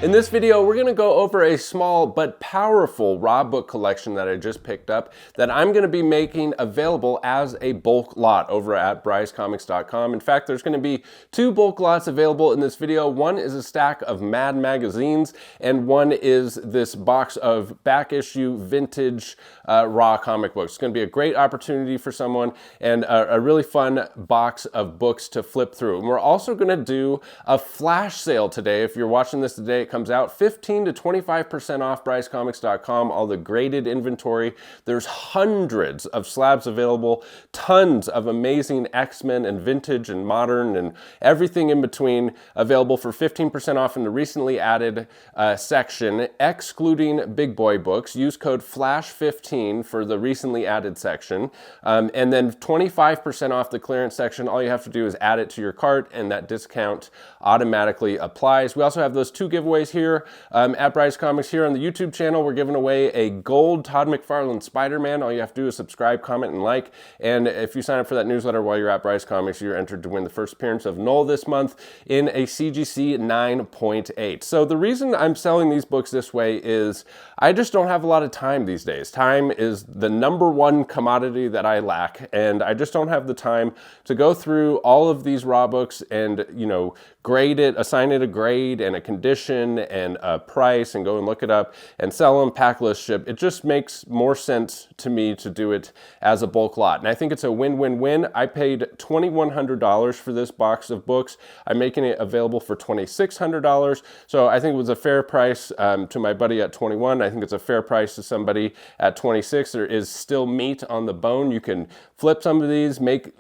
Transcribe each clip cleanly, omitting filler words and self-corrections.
In this video, we're going to go over a small but powerful raw book collection that I just picked up that I'm going to be making available as a bulk lot over at brycecomics.com. In fact, there's going to be two bulk lots available in this video. One is a stack of Mad magazines, and one is this box of back issue vintage raw comic books. It's going to be a great opportunity for someone and a really fun box of books to flip through. And we're also going to do a flash sale today. If you're watching this today, it comes out 15 to 25% off brycecomics.com, all the graded inventory. There's hundreds of slabs available, tons of amazing X-Men and vintage and modern and everything in between available for 15% off in the recently added section, excluding big boy books. Use code FLASH15 for the recently added section. And then 25% off the clearance section. All you have to do is add it to your cart and that discount automatically applies. We also have those two giveaways here at Bryce Comics. Here on the YouTube channel, we're giving away a gold Todd McFarlane Spider-Man. All you have to do is subscribe, comment, and like. And if you sign up for that newsletter while you're at Bryce Comics, you're entered to win the first appearance of Null this month in a CGC 9.8. So the reason I'm selling these books this way is I just don't have a lot of time these days. Time is the number one commodity that I lack, and I just don't have the time to go through all of these raw books and, you know, grade it, assign it a grade and a condition and a price and go and look it up and sell them, pack, list, ship. It just makes more sense to me to do it as a bulk lot. And I think it's a win-win-win. I paid $2,100 for this box of books. I'm making it available for $2,600. So I think it was a fair price to my buddy at 21. I think it's a fair price to somebody at 26. There is still meat on the bone. You can flip some of these, make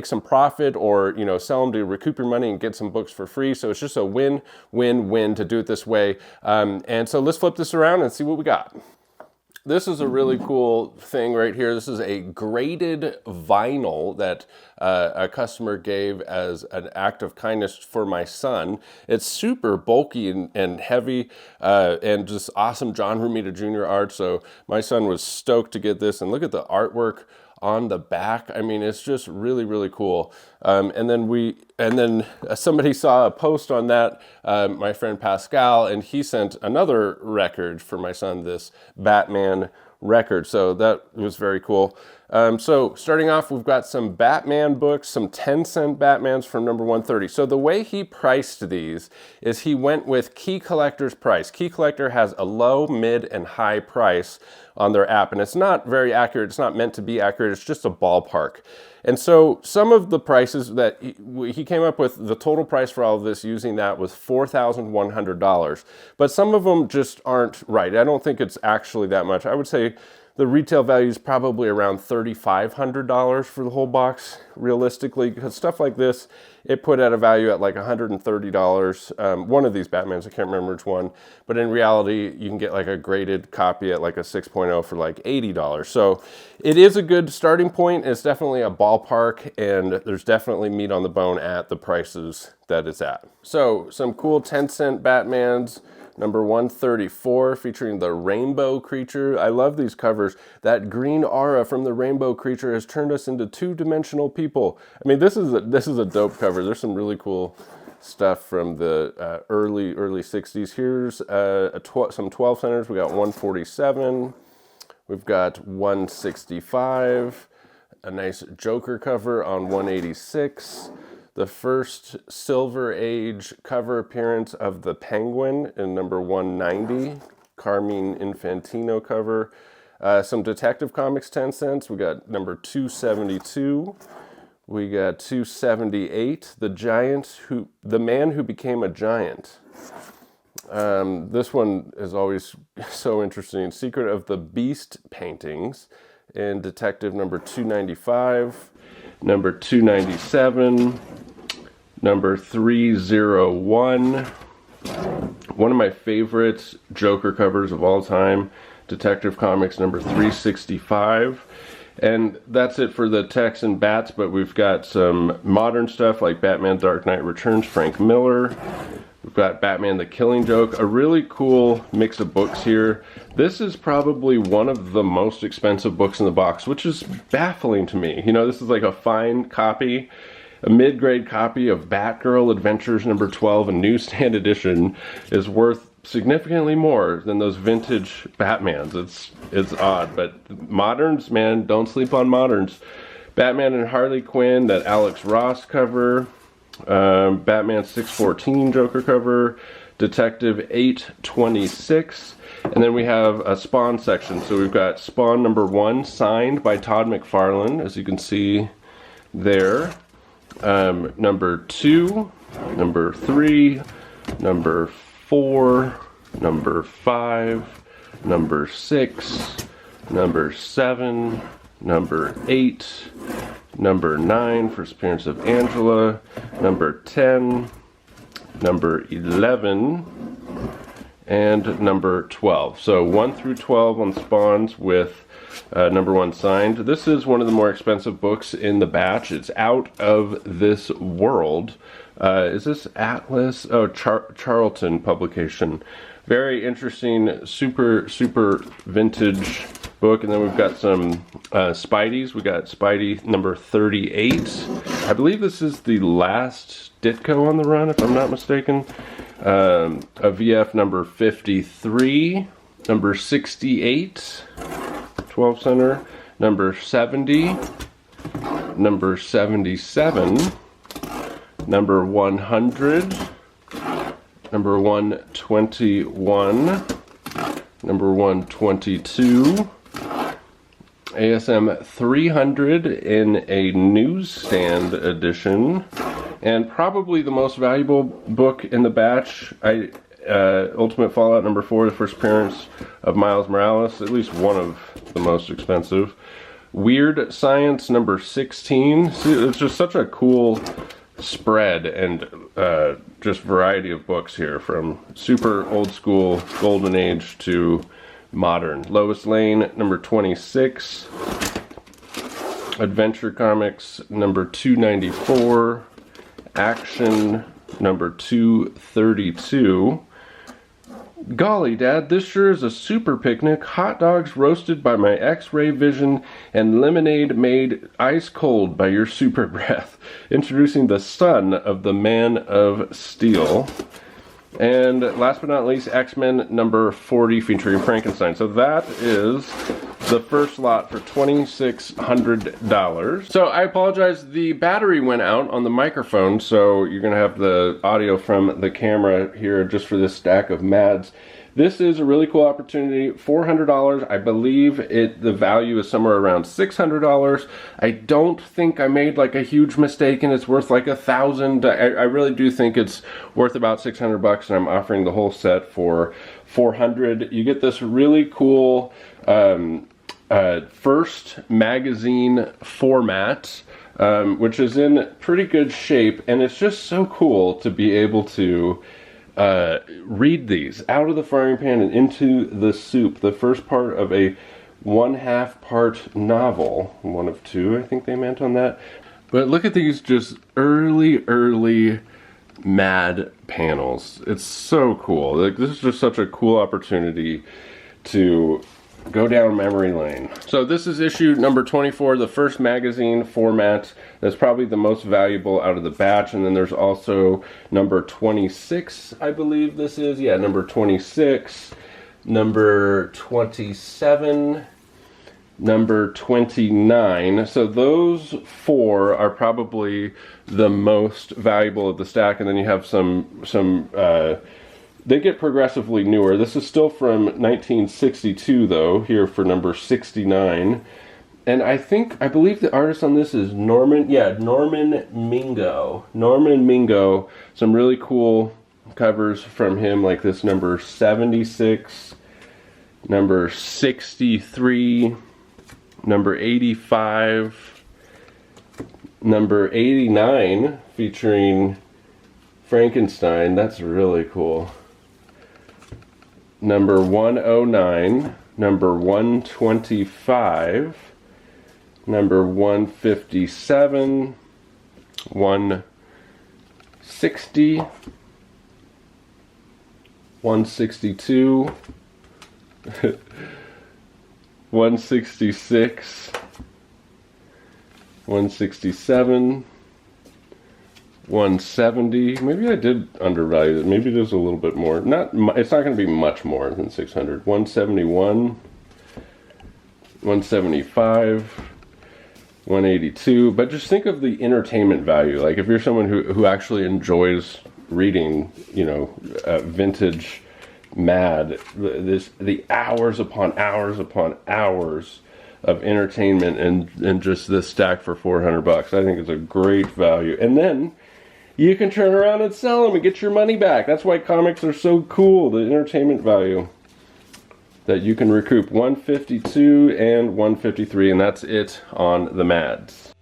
some profit, or, sell them to recoup your money and get some books for free. So it's just a win-win-win to do it this way. And so let's flip this around and see what we got. This is a really cool thing right here. This is a graded vinyl that a customer gave as an act of kindness for my son. It's super bulky and heavy and just awesome John Romita Jr. art. So my son was stoked to get this. And look at the artwork on the back. I mean, it's just really, really cool. And then somebody saw a post on that, my friend Pascal, and he sent another record for my son, this Batman record. So that was very cool. So starting off, we've got some Batman books, some 10-cent Batmans from number 130. So the way he priced these is he went with Key Collector's price. Key Collector has a low, mid, and high price on their app, and it's not very accurate. It's not meant to be accurate. It's just a ballpark. And so some of the prices that he came up with, the total price for all of this using that was $4,100. But some of them just aren't right. I don't think it's actually that much. I would say the retail value is probably around $3,500 for the whole box, realistically, because stuff like this, it put at a value at like $130. One of these Batmans, I can't remember which one, but in reality, you can get like a graded copy at like a 6.0 for like $80. So it is a good starting point. It's definitely a ballpark, and there's definitely meat on the bone at the prices that it's at. So some cool 10-cent Batmans. Number 134, featuring the Rainbow Creature. I love these covers. That green aura from the Rainbow Creature has turned us into two-dimensional people. I mean, this is a dope cover. There's some really cool stuff from the early 60s. Here's some 12 centers. We got 147. We've got 165. A nice Joker cover on 186. The first Silver Age cover appearance of the Penguin in number 190, Carmine Infantino cover. Some Detective Comics 10 cents. We got number 272. We got 278, The Man Who Became a Giant. This one is always so interesting. Secret of the Beast paintings in Detective number 295, number 297. Number 301, one of my favorite Joker covers of all time, Detective Comics number 365. And that's it for the Tex and Bats, but we've got some modern stuff like Batman Dark Knight Returns, Frank Miller. We've got Batman the Killing Joke, a really cool mix of books here. This is probably one of the most expensive books in the box, which is baffling to me. This is like a fine copy. A mid-grade copy of Batgirl Adventures number 12, a newsstand edition, is worth significantly more than those vintage Batmans. It's odd, but moderns, man, don't sleep on moderns. Batman and Harley Quinn, that Alex Ross cover, Batman 614 Joker cover, Detective 826, and then we have a Spawn section. So we've got Spawn #1 signed by Todd McFarlane, as you can see there. #2, #3, #4, #5, #6, #7, #8, #9, first appearance of Angela, #10, #11, and #12. So 1 through 12 on Spawns with #1 signed. This is one of the more expensive books in the batch. It's out of this world. Is this Atlas? Oh, Charlton publication. Very interesting, super vintage book. And then we've got some Spideys. We got Spidey #38. I believe this is the last Ditko on the run, if I'm not mistaken. A VF #53, #68, 12 center, #70, #77, #100, #121, #122, ASM 300 in a newsstand edition, and probably the most valuable book in the batch, Ultimate Fallout #4, the first appearance of Miles Morales, at least one of the most expensive. Weird Science #16. See, it's just such a cool spread and just variety of books here, from super old school golden age to modern. Lois Lane #26, Adventure Comics #294, Action #232. Golly, Dad, this sure is a super picnic. Hot dogs roasted by my X-ray vision and lemonade made ice cold by your super breath. Introducing the son of the Man of Steel. And last but not least, X-Men #40 featuring Frankenstein. So that is the first lot for $2,600. So I apologize, the battery went out on the microphone, so you're gonna have the audio from the camera here just for this stack of Mads. This is a really cool opportunity. $400. I believe the value is somewhere around $600. I don't think I made like a huge mistake and it's worth like $1,000. I really do think it's worth about $600, and I'm offering the whole set for $400. You get this really cool first magazine format, which is in pretty good shape, and it's just so cool to be able to read these out of the frying pan and into the soup. The first part of a 1/2 part novel. 1 of 2, I think they meant on that. But look at these just early Mad panels. It's so cool. Like, this is just such a cool opportunity to go down memory lane. So this is issue #24, the first magazine format. That's probably the most valuable out of the batch. And then there's also #26, I believe this is. Yeah, #26, #27, #29. So those 4 are probably the most valuable of the stack. And then you have some they get progressively newer. This is still from 1962 though, here for #69. And I believe the artist on this is Norman Mingo. Norman Mingo. Some really cool covers from him, like this #76, #63, #85, #89 featuring Frankenstein. That's really cool. #109, #125, #157, 160, 162, 166, 167, 170. Maybe I did undervalue it. Maybe there's a little bit more. It's not going to be much more than 600. 171, 175, 182. But just think of the entertainment value. Like if you're someone who actually enjoys reading, you know, vintage Mad, the hours upon hours upon hours of entertainment and just this stack for $400. I think it's a great value. And then you can turn around and sell them and get your money back. That's why comics are so cool, the entertainment value that you can recoup. 152 and 153, and that's it on the Mads.